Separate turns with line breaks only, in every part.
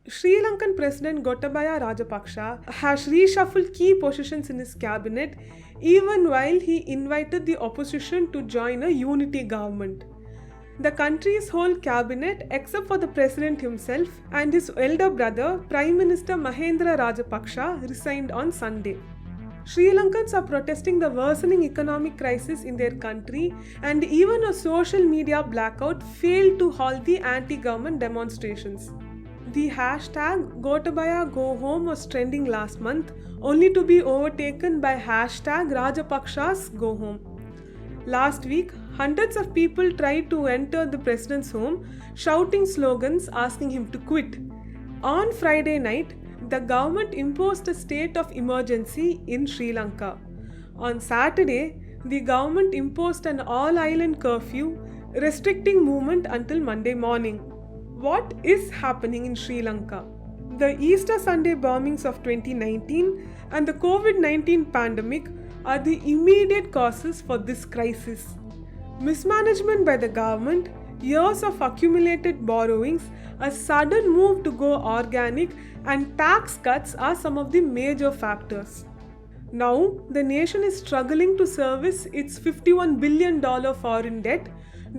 Sri Lankan President Gotabaya Rajapaksa has reshuffled key positions in his cabinet even while he invited the opposition to join a unity government. The country's whole cabinet, except for the president himself and his elder brother, Prime Minister Mahendra Rajapaksa, resigned on Sunday. Sri Lankans are protesting the worsening economic crisis in their country, and even a social media blackout failed to halt the anti-government demonstrations. The hashtag Gotabaya Go Home was trending last month, only to be overtaken by hashtag Rajapaksas Go Home. Last week, hundreds of people tried to enter the president's home, shouting slogans asking him to quit. On Friday night, the government imposed a state of emergency in Sri Lanka. On Saturday, the government imposed an all-island curfew, restricting movement until Monday morning. What is happening in Sri Lanka? The Easter Sunday bombings of 2019 and the COVID-19 pandemic are the immediate causes for this crisis. Mismanagement by the government, years of accumulated borrowings, a sudden move to go organic, and tax cuts are some of the major factors. Now, the nation is struggling to service its $51 billion foreign debt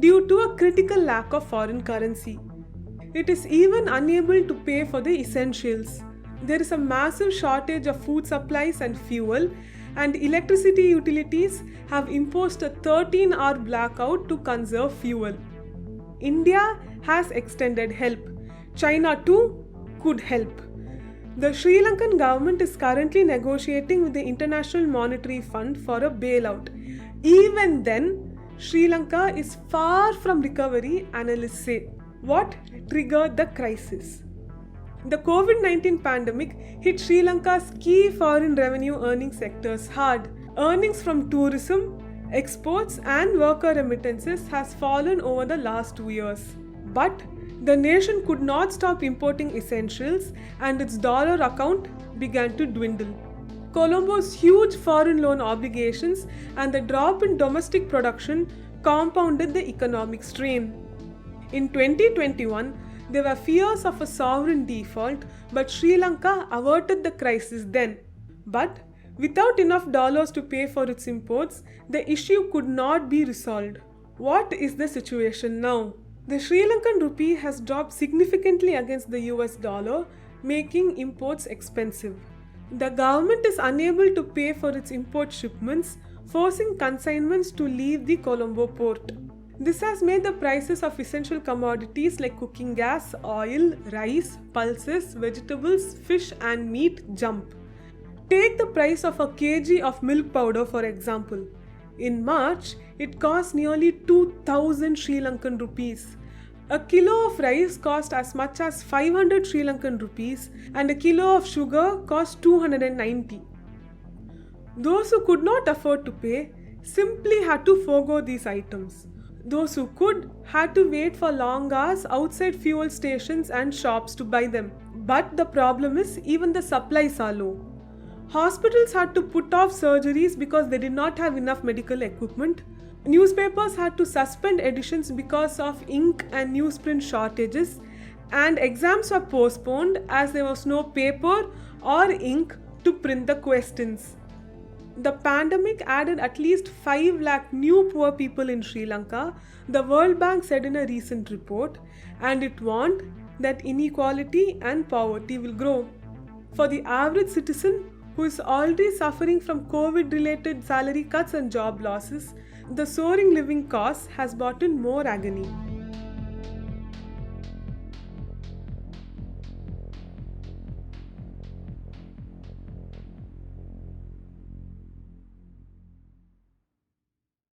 due to a critical lack of foreign currency. It is even unable to pay for the essentials. There is a massive shortage of food supplies and fuel, and electricity utilities have imposed a 13-hour blackout to conserve fuel. India has extended help. China too could help. The Sri Lankan government is currently negotiating with the International Monetary Fund for a bailout. Even then, Sri Lanka is far from recovery, analysts say. What triggered the crisis? The COVID-19 pandemic hit Sri Lanka's key foreign revenue earning sectors hard. Earnings from tourism, exports and worker remittances has fallen over the last 2 years. But the nation could not stop importing essentials and its dollar account began to dwindle. Colombo's huge foreign loan obligations and the drop in domestic production compounded the economic strain. In 2021, there were fears of a sovereign default, but Sri Lanka averted the crisis then. But without enough dollars to pay for its imports, the issue could not be resolved. What is the situation now? The Sri Lankan rupee has dropped significantly against the US dollar, making imports expensive. The government is unable to pay for its import shipments, forcing consignments to leave the Colombo port. This has made the prices of essential commodities like cooking gas, oil, rice, pulses, vegetables, fish and meat jump. Take the price of a kg of milk powder for example. In March, it cost nearly 2,000 Sri Lankan rupees. A kilo of rice cost as much as 500 Sri Lankan rupees and a kilo of sugar cost 290. Those who could not afford to pay simply had to forego these items. Those who could had to wait for long hours outside fuel stations and shops to buy them. But the problem is even the supplies are low. Hospitals had to put off surgeries because they did not have enough medical equipment. Newspapers had to suspend editions because of ink and newsprint shortages, and exams were postponed as there was no paper or ink to print the questions. The pandemic added at least 5 lakh new poor people in Sri Lanka, the World Bank said in a recent report, and it warned that inequality and poverty will grow. For the average citizen who is already suffering from COVID-related salary cuts and job losses, the soaring living costs has brought in more agony.